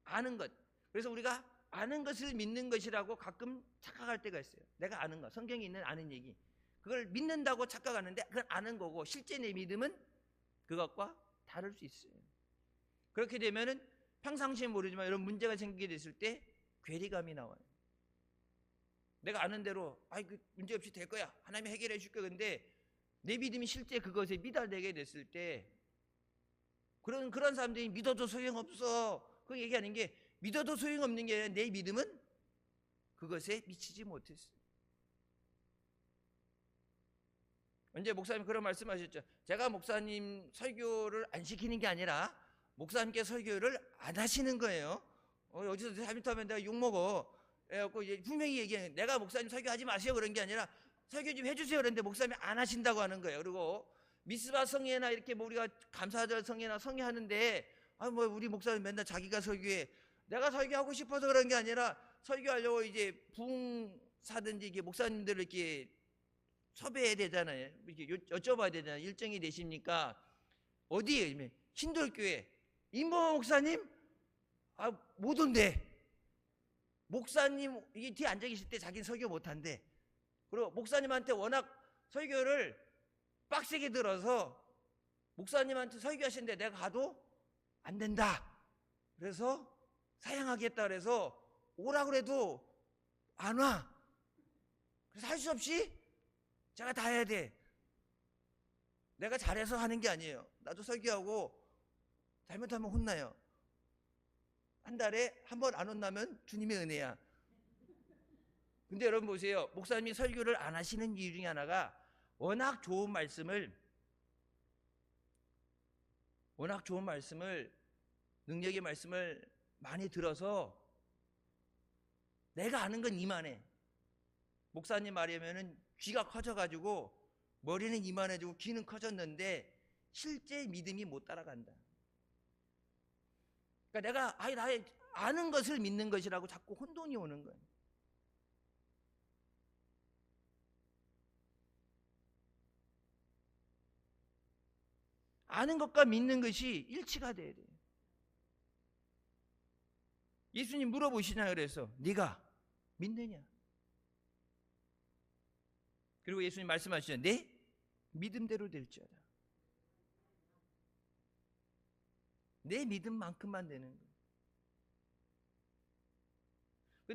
아는 것. 그래서 우리가 아는 것을 믿는 것이라고 가끔 착각할 때가 있어요. 내가 아는 거, 성경에 있는 아는 얘기. 그걸 믿는다고 착각하는데 그건 아는 거고 실제 내 믿음은 그것과 다를 수 있어요. 그렇게 되면은 평상시에 모르지만 이런 문제가 생기게 됐을 때 괴리감이 나와요. 내가 아는 대로 그 문제 없이 될 거야, 하나님이 해결해 줄 거야. 근데 내 믿음이 실제 그것에 미달되게 됐을 때 그런 사람들이 믿어도 소용없어, 그 얘기하는 게, 믿어도 소용없는 게 아니라 내 믿음은 그것에 미치지 못했어요. 언제 목사님 그런 말씀하셨죠. 제가 목사님 설교를 안 시키는 게 아니라 목사님께 설교를 안 하시는 거예요. 어디서 잘못하면 내가 욕먹어. 그래갖고 분명히 얘기해. 내가 목사님 설교하지 마세요 그런 게 아니라 설교 좀 해주세요 그런데 목사님이 안 하신다고 하는 거예요. 그리고 미스바 성회나 이렇게 뭐 우리가 감사절 성회나 성회하는데 뭐 우리 목사님 맨날 자기가 설교해. 내가 설교하고 싶어서 그런 게 아니라 설교하려고 이제 부흥사든지 이게 목사님들을 이렇게 섭외해야 되잖아요. 이렇게 여쭤봐야 되잖아요. 일정이 되십니까? 어디에? 신돌교회. 임보 목사님? 못 온대. 목사님 이게 뒤에 앉아 계실 때 자기는 설교 못 한대. 그리고 목사님한테 워낙 설교를 빡세게 들어서 목사님한테 설교하시는데 내가 가도 안 된다. 그래서 사양하겠다 그래서 오라고 그래도 안 와. 그래서 할 수 없이 제가 다 해야 돼. 내가 잘해서 하는 게 아니에요. 나도 설교하고 잘못하면 혼나요. 한 달에 한 번 안 혼나면 주님의 은혜야. 근데 여러분 보세요. 목사님이 설교를 안 하시는 이유 중에 하나가 워낙 좋은 말씀을 능력의 말씀을 많이 들어서 내가 아는 건 이만해. 목사님 말이면은 귀가 커져가지고 머리는 이만해지고 귀는 커졌는데 실제 믿음이 못 따라간다. 그러니까 내가 나의 아는 것을 믿는 것이라고 자꾸 혼돈이 오는 거예요. 아는 것과 믿는 것이 일치가 돼야 돼요. 예수님 물어보시냐 그래서 네가 믿느냐? 그리고 예수님 말씀하시죠. 내 믿음대로 될지어다. 내 믿음만큼만 되는 거예요.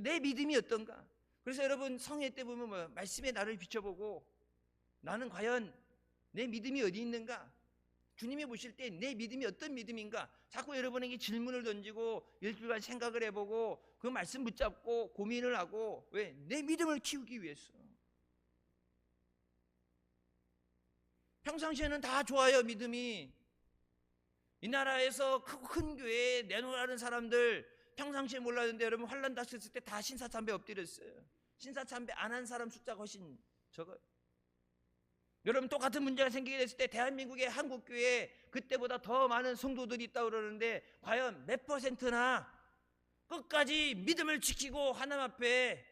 내 믿음이 어떤가? 그래서 여러분 성회 때 보면 뭐 말씀에 나를 비춰보고 나는 과연 내 믿음이 어디 있는가? 주님이 보실 때 내 믿음이 어떤 믿음인가? 자꾸 여러분에게 질문을 던지고 일주일간 생각을 해보고 그 말씀 붙잡고 고민을 하고, 왜? 내 믿음을 키우기 위해서. 평상시에는 다 좋아요. 믿음이. 이 나라에서 크고 큰 교회에 내놓으라는 사람들 평상시에 몰랐는데 여러분 환란 닥쳤을 때 다 신사참배 엎드렸어요. 신사참배 안 한 사람 숫자가 훨씬 적어요. 여러분 똑같은 문제가 생기게 됐을 때 대한민국의 한국교회에 그때보다 더 많은 성도들이 있다고 그러는데 과연 몇 %나 끝까지 믿음을 지키고 하나님 앞에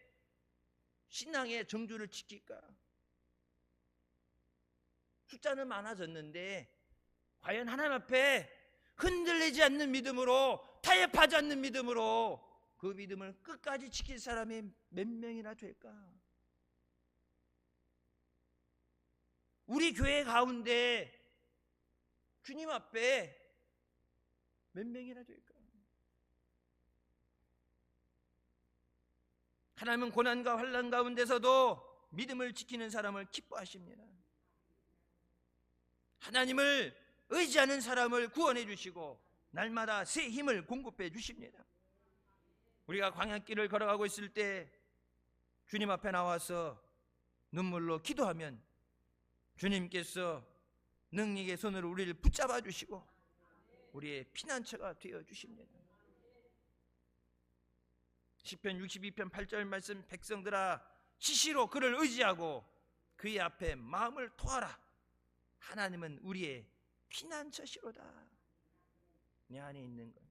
신앙의 정주를 지킬까? 숫자는 많아졌는데 과연 하나님 앞에 흔들리지 않는 믿음으로, 타협하지 않는 믿음으로 그 믿음을 끝까지 지킬 사람이 몇 명이나 될까? 우리 교회 가운데 주님 앞에 몇 명이나 될까? 하나님은 고난과 환난 가운데서도 믿음을 지키는 사람을 기뻐하십니다. 하나님을 의지하는 사람을 구원해 주시고 날마다 새 힘을 공급해 주십니다. 우리가 광야길을 걸어가고 있을 때 주님 앞에 나와서 눈물로 기도하면 주님께서 능력의 손으로 우리를 붙잡아 주시고 우리의 피난처가 되어 주십니다. 시편 62편 8절 말씀, 백성들아 시시로 그를 의지하고 그의 앞에 마음을 토하라. 하나님은 우리의 피난처시로다. 내 안에 있는 것,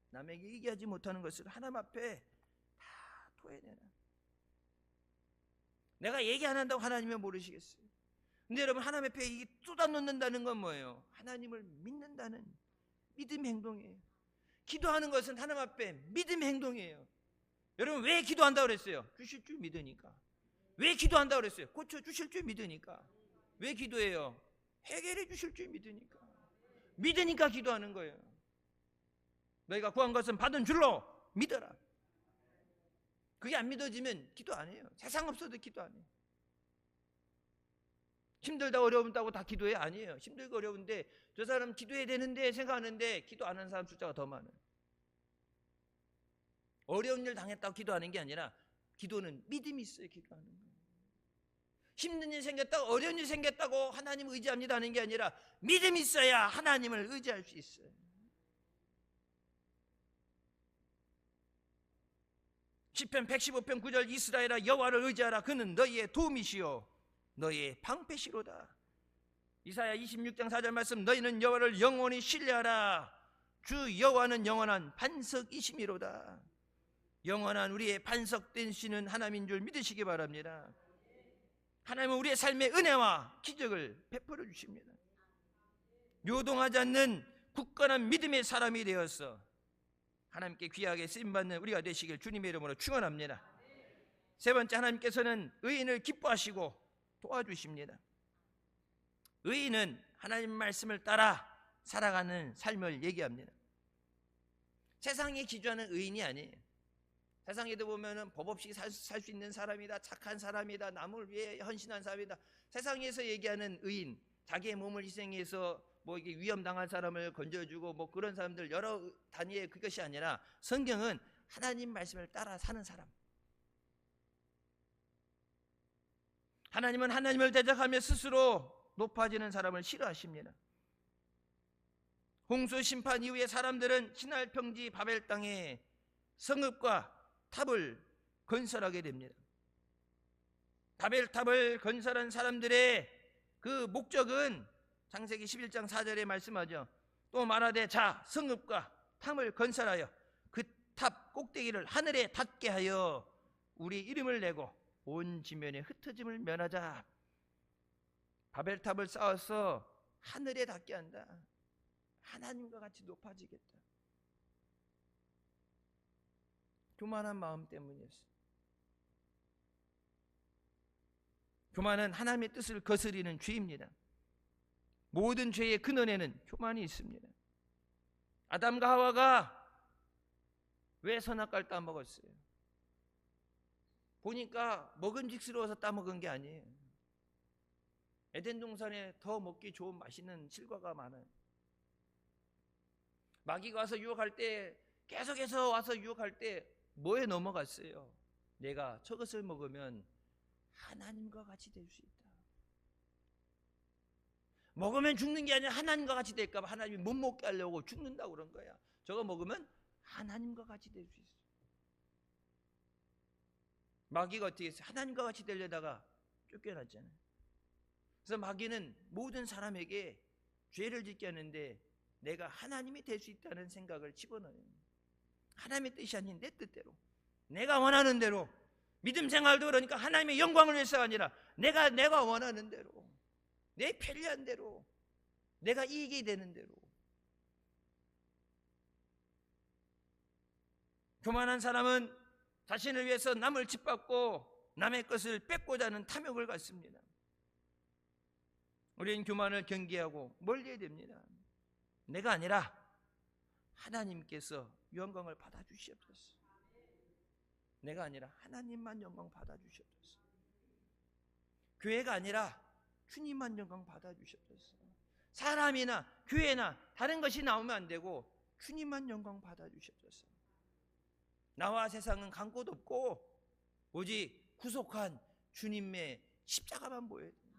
남에게 얘기하지 못하는 것을 하나님 앞에 다 토해내라. 내가 얘기 안 한다고 하나님은 모르시겠어요? 근데 여러분 하나님 앞에 이게 쏟아놓는다는 건 뭐예요? 하나님을 믿는다는 믿음 행동이에요. 기도하는 것은 하나님 앞에 믿음 행동이에요. 여러분 왜 기도한다고 그랬어요? 주실 줄 믿으니까. 왜 기도한다고 그랬어요? 고쳐주실 줄 믿으니까. 왜 기도해요? 해결해 주실 줄 믿으니까. 믿으니까 기도하는 거예요. 너희가 구한 것은 받은 줄로 믿어라. 그게 안 믿어지면 기도 안 해요. 세상 없어도 기도 안 해요. 힘들다 어려운다고 다 기도해? 아니에요. 힘들고 어려운데 저 사람 기도해야 되는데 생각하는데 기도 안 하는 사람 숫자가 더 많아요. 어려운 일 당했다고 기도하는 게 아니라 기도는 믿음이 있어야 기도하는 거예요. 힘든 일 생겼다고 어려운 일 생겼다고 하나님 의지합니다 하는 게 아니라 믿음이 있어야 하나님을 의지할 수 있어요. 시편 115편 9절 이스라엘아 여호와를 의지하라. 그는 너희의 도움이시요 너희의 방패시로다. 이사야 26장 4절 말씀 너희는 여호와를 영원히 신뢰하라. 주 여호와는 영원한 반석이심이로다. 영원한 우리의 반석 되시는 하나님인 줄 믿으시기 바랍니다. 하나님은 우리의 삶의 은혜와 기적을 베풀어 주십니다. 요동하지 않는 굳건한 믿음의 사람이 되어서 하나님께 귀하게 쓰임받는 우리가 되시길 주님의 이름으로 축원합니다. 세 번째, 하나님께서는 의인을 기뻐하시고 도와주십니다. 의인은 하나님 말씀을 따라 살아가는 삶을 얘기합니다. 세상에 기준하는 의인이 아니에요. 세상에도 보면은 법 없이 살 수 있는 사람이다, 착한 사람이다, 남을 위해 헌신한 사람이다. 세상에서 얘기하는 의인, 자기의 몸을 희생해서 뭐 이게 위험 당한 사람을 건져주고 뭐 그런 사람들 여러 단위의 그것이 아니라 성경은 하나님 말씀을 따라 사는 사람. 하나님은 하나님을 대적하며 스스로 높아지는 사람을 싫어하십니다. 홍수 심판 이후에 사람들은 신할 평지 바벨 땅에 성읍과 탑을 건설하게 됩니다. 바벨탑을 건설한 사람들의 그 목적은 창세기 11장 4절에 말씀하죠. 또 말하되 자 성읍과 탑을 건설하여 그 탑 꼭대기를 하늘에 닿게 하여 우리 이름을 내고 온 지면에 흩어짐을 면하자. 바벨탑을 쌓아서 하늘에 닿게 한다. 하나님과 같이 높아지겠다. 교만한 마음 때문이었어요. 교만은 하나님의 뜻을 거스리는 죄입니다. 모든 죄의 근원에는 교만이 있습니다. 아담과 하와가 왜 선악과를 따먹었어요? 보니까 먹음직스러워서 따먹은 게 아니에요. 에덴 동산에 더 먹기 좋은 맛있는 실과가 많아요. 마귀가 와서 유혹할 때, 계속해서 와서 유혹할 때 뭐에 넘어갔어요? 내가 저것을 먹으면 하나님과 같이 될 수 있다. 먹으면 죽는 게 아니라 하나님과 같이 될까 봐 하나님이 못 먹게 하려고 죽는다고 그런 거야. 저거 먹으면 하나님과 같이 될 수 있어. 마귀가 어떻게 했어요? 하나님과 같이 되려다가 쫓겨났잖아요. 그래서 마귀는 모든 사람에게 죄를 짓게 하는데 내가 하나님이 될 수 있다는 생각을 집어넣어요. 하나님의 뜻이 아닌 내 뜻대로, 내가 원하는 대로. 믿음 생활도 그러니까 하나님의 영광을 위해서가 아니라 내가 원하는 대로, 내 편리한 대로, 내가 이익이 되는 대로. 교만한 사람은 자신을 위해서 남을 짓밟고 남의 것을 뺏고자 하는 탐욕을 갖습니다. 우리는 교만을 경계하고 멀리해야 됩니다. 내가 아니라 하나님께서 영광을 받아주시옵소서. 내가 아니라 하나님만 영광 받아주시옵소서. 교회가 아니라 주님만 영광 받아주시옵소서. 사람이나 교회나 다른 것이 나오면 안 되고 주님만 영광 받아주시옵소서. 나와 세상은 간 곳 없고 오직 구속한 주님의 십자가만 보여야 돼요.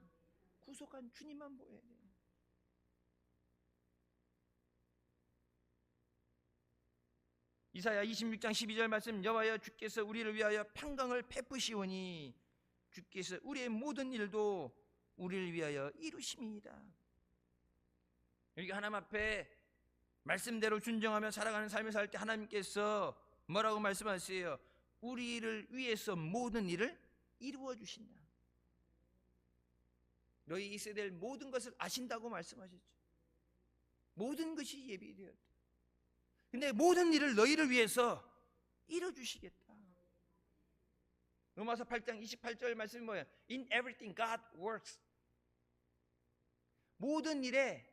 구속한 주님만 보여야 돼요. 이사야 26장 12절 말씀, 여호와여 주께서 우리를 위하여 평강을 베푸시오니 주께서 우리의 모든 일도 우리를 위하여 이루심이니이다. 여기 하나님 앞에 말씀대로 순종하며 살아가는 삶을 살 때 하나님께서 뭐라고 말씀하세요? 우리를 위해서 모든 일을 이루어 주신다. 너희 있어야 될 모든 것을 아신다고 말씀하셨죠. 모든 것이 예비되었다. 근데 모든 일을 너희를 위해서 이루어 주시겠다. 로마서 8장 28절 말씀이 뭐예요? In everything God works. 모든 일에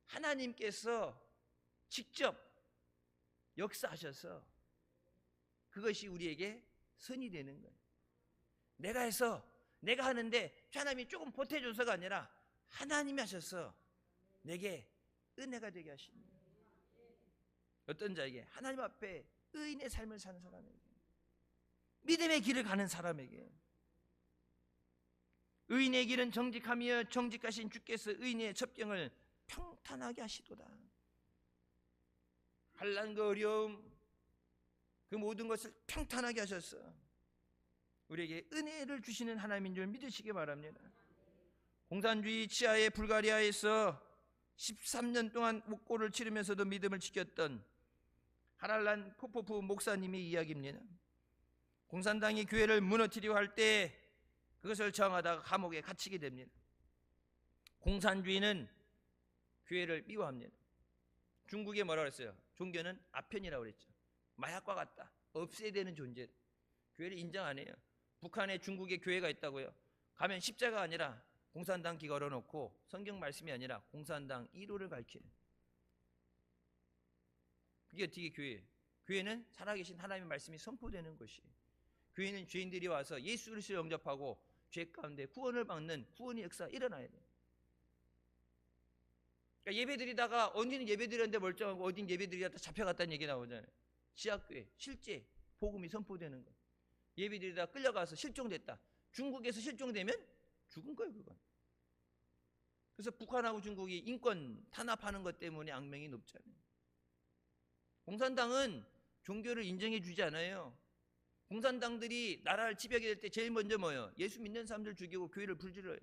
하나님께서 직접 역사하셔서 그것이 우리에게 선이 되는 거예요. 내가 해서 내가 하는데 하나님이 조금 보태줘서가 아니라 하나님이 하셔서 내게 은혜가 되게 하십니다. 어떤 자에게? 하나님 앞에 의인의 삶을 사는 사람에게, 믿음의 길을 가는 사람에게. 의인의 길은 정직하며 정직하신 주께서 의인의 첩경을 평탄하게 하시도다. 환난 그 어려움 그 모든 것을 평탄하게 하셨어. 우리에게 은혜를 주시는 하나님인 줄 믿으시기 바랍니다. 공산주의 치하의 불가리아에서 13년 동안 목고를 치르면서도 믿음을 지켰던 하랄란 포포프 목사님의 이야기입니다. 공산당이 교회를 무너뜨리려 할 때 그것을 저항하다가 감옥에 갇히게 됩니다. 공산주의는 교회를 미워합니다. 중국에 뭐라고 했어요? 종교는 아편이라고 그랬죠. 마약과 같다. 없애야 되는 존재. 교회를 인정 안 해요. 북한에 중국에 교회가 있다고요. 가면 십자가 아니라 공산당 기 걸어놓고 성경 말씀이 아니라 공산당 1호를 가르치는. 그게 어떻게 교회예요? 교회는 살아계신 하나님의 말씀이 선포되는 것이. 교회는 죄인들이 와서 예수 그리스도를 영접하고 죄 가운데 구원을 받는 구원의 역사가 일어나야 돼요. 그러니까 예배드리다가 어디는 예배드렸는데 멀쩡하고 어디는 예배드리다가 잡혀갔다는 얘기 나오잖아요. 지하교회 실제 복음이 선포되는 거. 예배드리다가 끌려가서 실종됐다. 중국에서 실종되면 죽은 거예요, 그건. 그래서 북한하고 중국이 인권 탄압하는 것 때문에 악명이 높잖아요. 공산당은 종교를 인정해 주지 않아요. 공산당들이 나라를 지배하게 될 때 제일 먼저 뭐예요? 예수 믿는 사람들 죽이고 교회를 불질러요.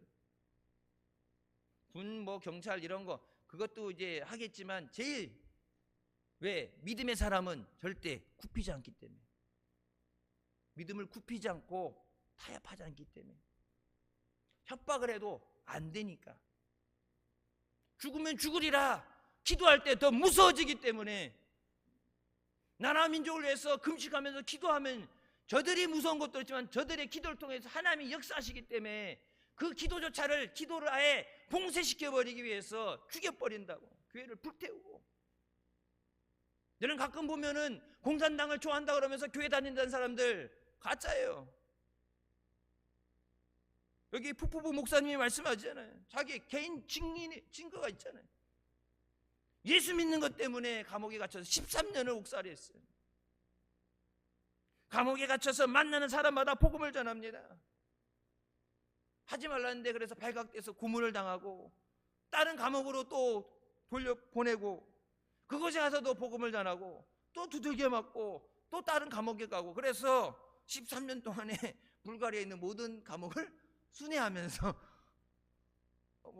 군, 경찰 이런 거 그것도 이제 하겠지만 제일 왜? 믿음의 사람은 절대 굽히지 않기 때문에. 믿음을 굽히지 않고 타협하지 않기 때문에. 협박을 해도 안 되니까. 죽으면 죽으리라 기도할 때 더 무서워지기 때문에. 나라 민족을 위해서 금식하면서 기도하면 저들이 무서운 것도 있지만 저들의 기도를 통해서 하나님이 역사하시기 때문에 그 기도를 아예 봉쇄시켜버리기 위해서 죽여버린다고. 교회를 불태우고. 너는 가끔 보면은 공산당을 좋아한다 그러면서 교회 다닌다는 사람들 가짜예요. 여기 푸푸부 목사님이 말씀하잖아요. 자기 개인 증거가 있잖아요. 예수 믿는 것 때문에 감옥에 갇혀서 13년을 옥살이했어요. 감옥에 갇혀서 만나는 사람마다 복음을 전합니다. 하지 말라는데 그래서 발각돼서 고문을 당하고 다른 감옥으로 또 돌려보내고 그곳에 가서도 복음을 전하고 또 두들겨 맞고 또 다른 감옥에 가고 그래서 13년 동안에 불가리아에 있는 모든 감옥을 순회하면서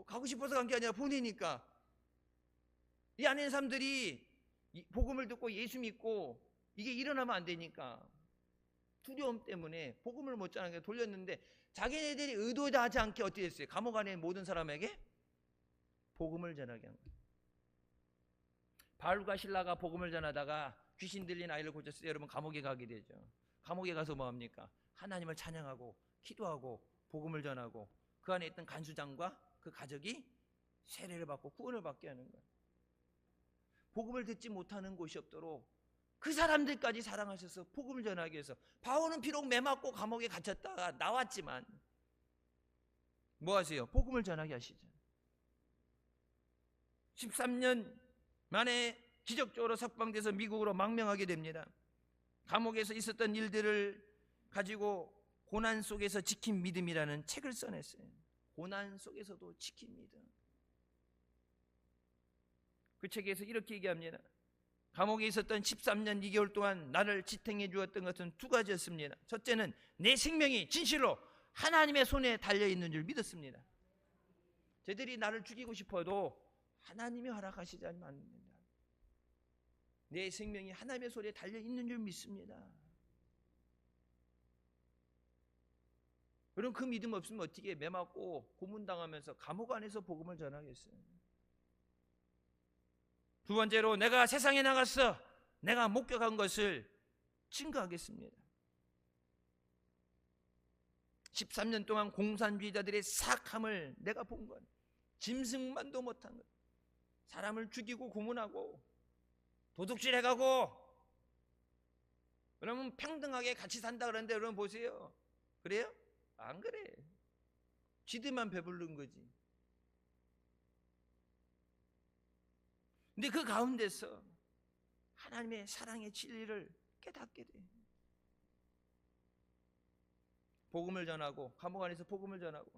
가고 싶어서 간 게 아니라 보내니까 이 안에 있는 사람들이 복음을 듣고 예수 믿고 이게 일어나면 안 되니까 두려움 때문에 복음을 못 전하게 돌렸는데 자기네들이 의도하지 않게 어떻게 됐어요? 감옥 안에 있는 모든 사람에게 복음을 전하게 한 거예요. 바울과 신라가 복음을 전하다가 귀신 들린 아이를 고쳤을 때 여러분 감옥에 가게 되죠. 감옥에 가서 뭐합니까? 하나님을 찬양하고 기도하고 복음을 전하고 그 안에 있던 간수장과 그 가족이 세례를 받고 구원을 받게 하는 거예요. 복음을 듣지 못하는 곳이 없도록 그 사람들까지 사랑하셔서 복음을 전하기 위해서 바울은 비록 매맞고 감옥에 갇혔다가 나왔지만 뭐 하세요? 복음을 전하게 하시죠. 13년 만에 기적적으로 석방돼서 미국으로 망명하게 됩니다. 감옥에서 있었던 일들을 가지고 고난 속에서 지킨 믿음이라는 책을 써냈어요. 고난 속에서도 지킨 믿음. 그 책에서 이렇게 얘기합니다. 감옥에 있었던 13년 2개월 동안 나를 지탱해 주었던 것은 두 가지였습니다. 첫째는 내 생명이 진실로 하나님의 손에 달려있는 줄 믿었습니다. 저들이 나를 죽이고 싶어도 하나님이 허락하시지 않으면 안 됩니다. 내 생명이 하나님의 손에 달려있는 줄 믿습니다. 그럼 그 믿음 없으면 어떻게 매맞고 고문당하면서 감옥 안에서 복음을 전하겠어요? 두 번째로 내가 세상에 나가서 내가 목격한 것을 증거하겠습니다. 13년 동안 공산주의자들의 사악함을 내가 본 것, 짐승만도 못한 것. 사람을 죽이고 고문하고 도둑질해가고 그러면 평등하게 같이 산다 그러는데 여러분 보세요. 그래요? 안 그래. 지들만 배부른 거지. 근데 그 가운데서 하나님의 사랑의 진리를 깨닫게 돼. 복음을 전하고 감옥 안에서 복음을 전하고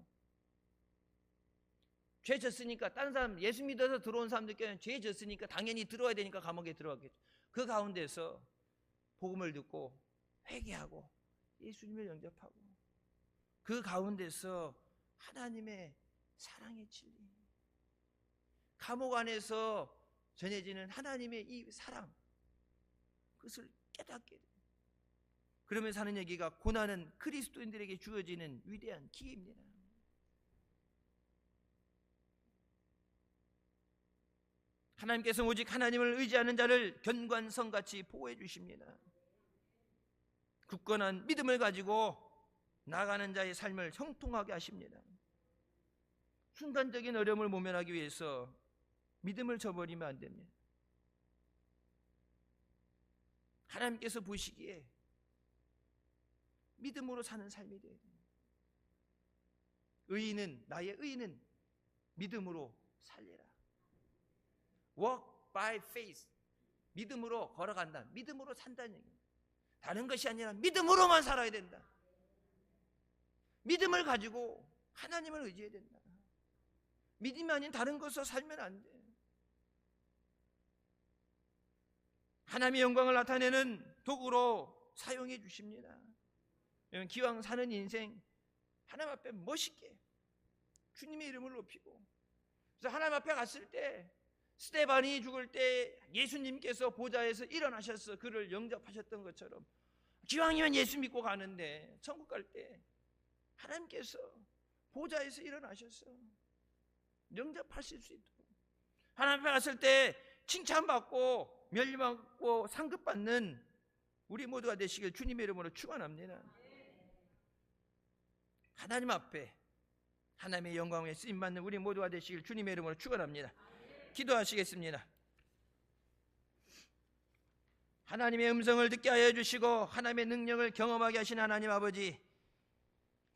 죄 졌으니까 다른 사람 예수 믿어서 들어온 사람들께는 죄 졌으니까 당연히 들어와야 되니까 감옥에 들어갔겠죠. 그 가운데서 복음을 듣고 회개하고 예수님을 영접하고 그 가운데서 하나님의 사랑의 진리, 감옥 안에서 전해지는 하나님의 이 사랑, 그것을 깨닫게 돼요. 그러면서 하는 얘기가 고난은 그리스도인들에게 주어지는 위대한 기회입니다. 하나님께서 오직 하나님을 의지하는 자를 견관성같이 보호해 주십니다. 굳건한 믿음을 가지고 나가는 자의 삶을 형통하게 하십니다. 순간적인 어려움을 모면하기 위해서 믿음을 저버리면 안 됩니다. 하나님께서 보시기에 믿음으로 사는 삶이 돼야 됩니다. 나의 의인은 믿음으로 살리라. Walk by faith. 믿음으로 걸어간다. 믿음으로 산다는 얘기입니다. 다른 것이 아니라 믿음으로만 살아야 된다. 믿음을 가지고 하나님을 의지해야 된다. 믿음이 아닌 다른 것으로 살면 안 돼. 하나님의 영광을 나타내는 도구로 사용해 주십니다. 기왕 사는 인생 하나님 앞에 멋있게 주님의 이름을 높이고, 그래서 하나님 앞에 갔을 때 스데반이 죽을 때 예수님께서 보좌에서 일어나셔서 그를 영접하셨던 것처럼 기왕이면 예수 믿고 가는데 천국 갈 때 하나님께서 보좌에서 일어나셔서 영접하실 수 있도록, 하나님 앞에 갔을 때 칭찬받고 멸망받고 상급받는 우리 모두가 되시길 주님의 이름으로 축원합니다. 하나님 앞에 하나님의 영광에 쓰임받는 우리 모두가 되시길 주님의 이름으로 축원합니다. 기도하시겠습니다. 하나님의 음성을 듣게 하여 주시고 하나님의 능력을 경험하게 하신 하나님 아버지,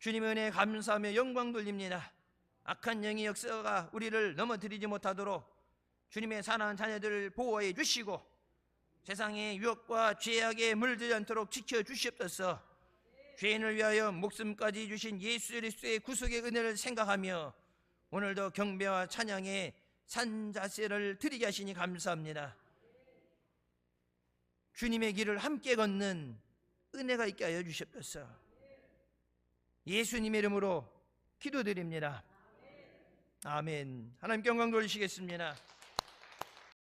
주님의 은혜에 감사하며 영광 돌립니다. 악한 영의 역사가 우리를 넘어뜨리지 못하도록 주님의 사랑하는 자녀들을 보호해 주시고 세상의 유혹과 죄악에 물들지 않도록 지켜주시옵소서. 죄인을 위하여 목숨까지 주신 예수 그리스도의 구속의 은혜를 생각하며 오늘도 경배와 찬양의 산자세를 드리게 하시니 감사합니다. 주님의 길을 함께 걷는 은혜가 있게 하여 주시옵소서. 예수님의 이름으로 기도드립니다. 아멘. 하나님께 영광 돌리시겠습니다.